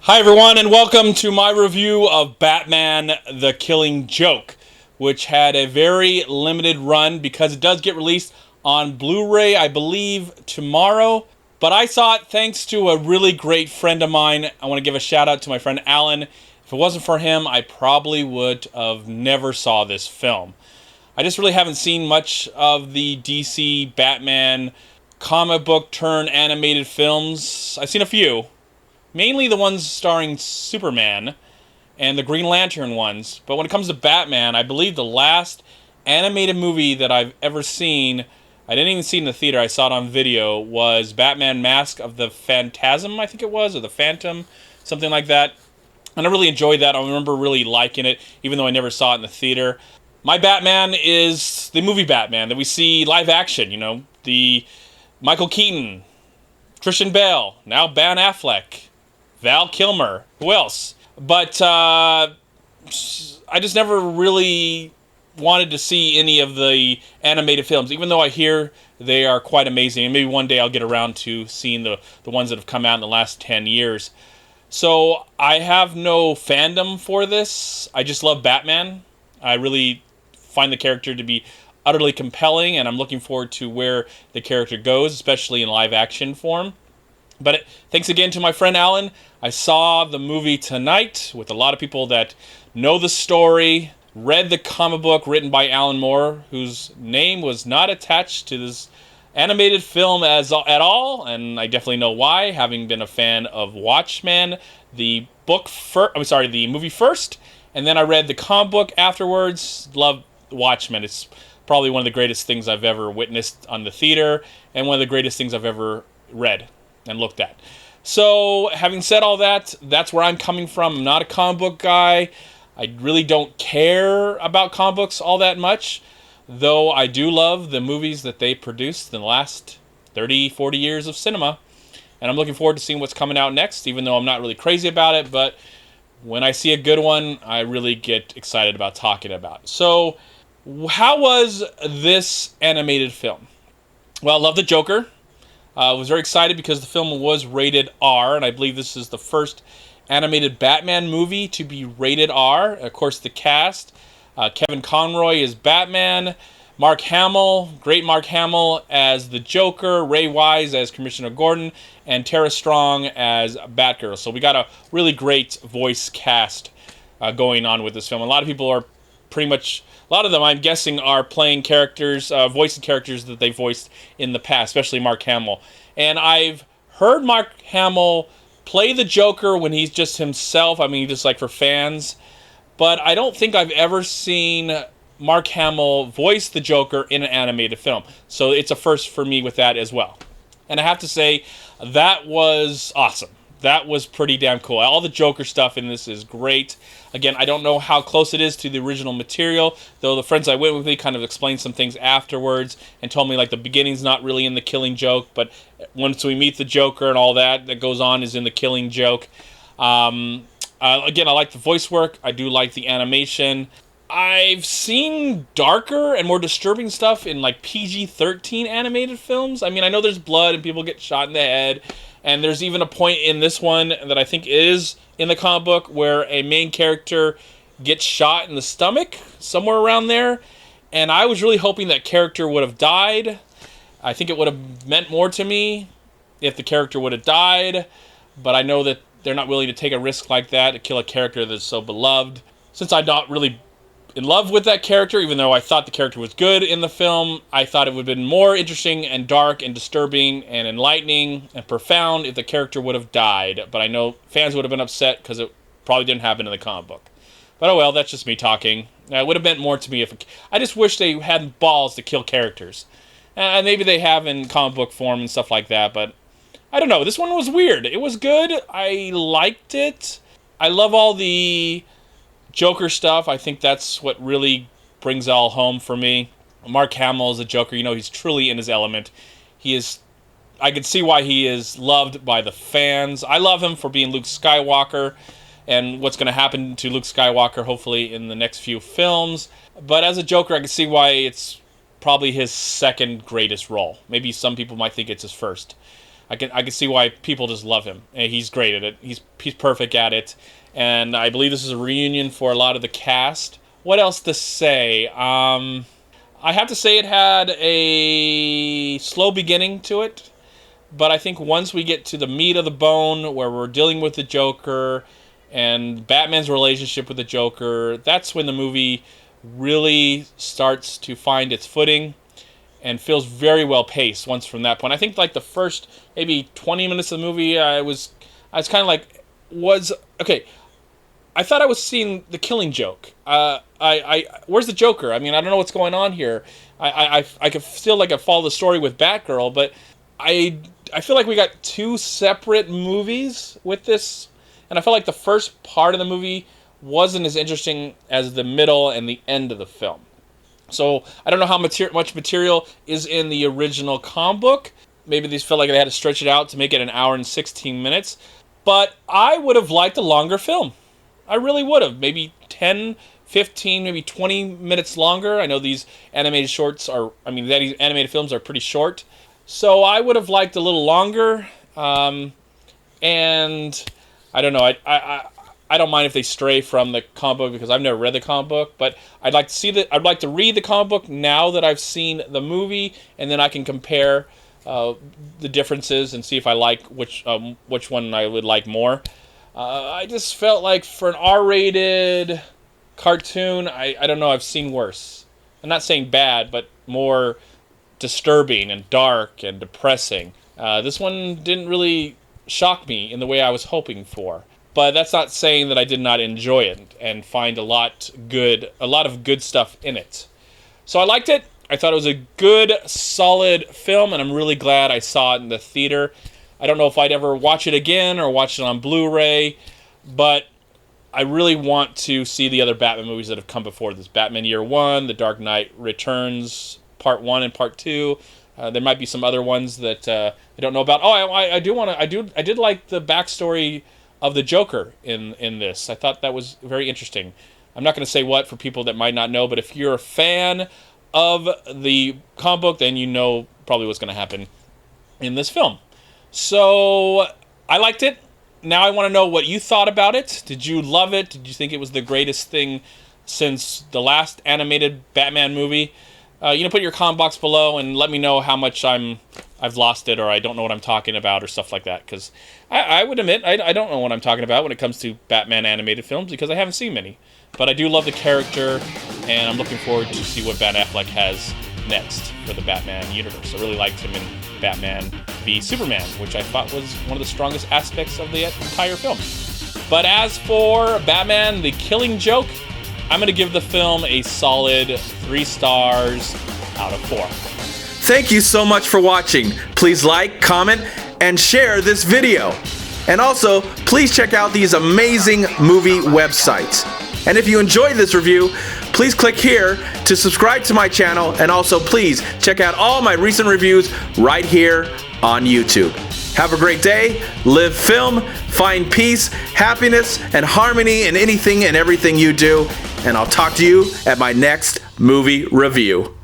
Hi everyone, and welcome to my review of Batman The Killing Joke, which had a very limited run because it does get released on Blu-ray, I believe, tomorrow. But I saw it thanks to a really great friend of mine. I want to give a shout out to my friend Alan. If it wasn't for him, I probably would have never saw this film. I just really haven't seen much of the DC Batman comic book turn animated films. I've seen a few. Mainly the ones starring Superman and the Green Lantern ones. But when it comes to Batman, I believe the last animated movie that I've ever seen, I didn't even see it in the theater, I saw it on video, was Batman Mask of the Phantasm, I think it was, or the Phantom, something like that. And I really enjoyed that. I remember really liking it, even though I never saw it in the theater. My Batman is the movie Batman that we see live action, the Michael Keaton, Christian Bale, now Ben Affleck, Val Kilmer, who else? But I just never really wanted to see any of the animated films, even though I hear they are quite amazing. And maybe one day I'll get around to seeing the ones that have come out in the last 10 years. So I have no fandom for this. I just love Batman. I really find the character to be utterly compelling, and I'm looking forward to where the character goes, especially in live action form. But thanks again to my friend Alan. I saw the movie tonight with a lot of people that know the story, read the comic book written by Alan Moore, whose name was not attached to this animated film at all, and I definitely know why, having been a fan of Watchmen, the movie first, and then I read the comic book afterwards. Love Watchmen. It's probably one of the greatest things I've ever witnessed on the theater, and one of the greatest things I've ever read and looked at. So, having said all that, that's where I'm coming from. I'm not a comic book guy. I really don't care about comic books all that much, though I do love the movies that they produced in the last 30, 40 years of cinema. And I'm looking forward to seeing what's coming out next, even though I'm not really crazy about it. But when I see a good one, I really get excited about talking about it. So, how was this animated film? Well, I love the Joker. I was very excited because the film was rated R, and I believe this is the first animated Batman movie to be rated R. Of course, the cast, Kevin Conroy is Batman, Mark Hamill, great Mark Hamill as the Joker, Ray Wise as Commissioner Gordon, and Tara Strong as Batgirl. So we got a really great voice cast going on with this film. A lot of people are a lot of them, I'm guessing, are playing characters, voicing characters that they voiced in the past, especially Mark Hamill. And I've heard Mark Hamill play the Joker when he's just himself. I mean, just like for fans. But I don't think I've ever seen Mark Hamill voice the Joker in an animated film. So it's a first for me with that as well. And I have to say, that was awesome. That was pretty damn cool. All the Joker stuff in this is great. Again, I don't know how close it is to the original material, though the friends I went with me kind of explained some things afterwards and told me like the beginning's not really in the Killing Joke, but once we meet the Joker and all that goes on is in the Killing Joke. Again, I like the voice work. I do like the animation. I've seen darker and more disturbing stuff in like PG-13 animated films. I mean, I know there's blood and people get shot in the head, and there's even a point in this one that I think is in the comic book where a main character gets shot in the stomach, somewhere around there, and I was really hoping that character would have died. I think it would have meant more to me if the character would have died, but I know that they're not willing to take a risk like that to kill a character that's so beloved. Since I'm not really in love with that character, even though I thought the character was good in the film, I thought it would have been more interesting and dark and disturbing and enlightening and profound if the character would have died. But I know fans would have been upset because it probably didn't happen in the comic book. But oh well, that's just me talking. It would have meant more to me if I just wish they had balls to kill characters. And maybe they have in comic book form and stuff like that, but I don't know. This one was weird. It was good. I liked it. I love all the Joker stuff. I think that's what really brings it all home for me. Mark Hamill is a Joker. He's truly in his element. I can see why he is loved by the fans. I love him for being Luke Skywalker and what's going to happen to Luke Skywalker hopefully in the next few films. But as a Joker, I can see why it's probably his second greatest role. Maybe some people might think it's his first. I can see why people just love him. And he's great at it. He's perfect at it. And I believe this is a reunion for a lot of the cast. What else to say? I have to say it had a slow beginning to it. But I think once we get to the meat of the bone, where we're dealing with the Joker and Batman's relationship with the Joker, that's when the movie really starts to find its footing and feels very well paced once from that point. I think like the first maybe 20 minutes of the movie, I was kind of like, okay, I thought I was seeing The Killing Joke. Where's the Joker? I mean, I don't know what's going on here. I could feel like I follow the story with Batgirl, but I feel like we got two separate movies with this, and I felt like the first part of the movie wasn't as interesting as the middle and the end of the film. So I don't know how much material is in the original comic book. Maybe these felt like they had to stretch it out to make it an hour and 16 minutes. But I would have liked a longer film. I really would have. Maybe 10, 15, maybe 20 minutes longer. I know these animated films are pretty short. So I would have liked a little longer. And I don't know. I don't mind if they stray from the comic book because I've never read the comic book, but I'd like to read the comic book now that I've seen the movie, and then I can compare the differences and see if I like which one I would like more. I just felt like for an R-rated cartoon, I don't know, I've seen worse. I'm not saying bad, but more disturbing and dark and depressing. This one didn't really shock me in the way I was hoping for. But that's not saying that I did not enjoy it and find a lot of good stuff in it. So I liked it. I thought it was a good, solid film, and I'm really glad I saw it in the theater. I don't know if I'd ever watch it again or watch it on Blu-ray, but I really want to see the other Batman movies that have come before this. Batman Year One, The Dark Knight Returns, Part 1 and Part 2. There might be some other ones that I don't know about. Oh, I did like the backstory of the Joker in this. I thought that was very interesting. I'm not going to say what for people that might not know, but if you're a fan of the comic book, then you know probably what's going to happen in this film. So I liked it. Now I want to know what you thought about it. Did you love it? Did you think it was the greatest thing since the last animated Batman movie? Put your comment box below and let me know how much I've lost it, or I don't know what I'm talking about, or stuff like that. Because I would admit I don't know what I'm talking about when it comes to Batman animated films, because I haven't seen many. But I do love the character, and I'm looking forward to see what Ben Affleck has next for the Batman universe. I really liked him in Batman v Superman, which I thought was one of the strongest aspects of the entire film. But as for Batman the Killing Joke, I'm going to give the film a solid 3 stars out of 4. Thank you so much for watching. Please like, comment, and share this video. And also, please check out these amazing movie websites. And if you enjoyed this review, please click here to subscribe to my channel, and also please check out all my recent reviews right here on YouTube. Have a great day, live film, find peace, happiness, and harmony in anything and everything you do, and I'll talk to you at my next movie review.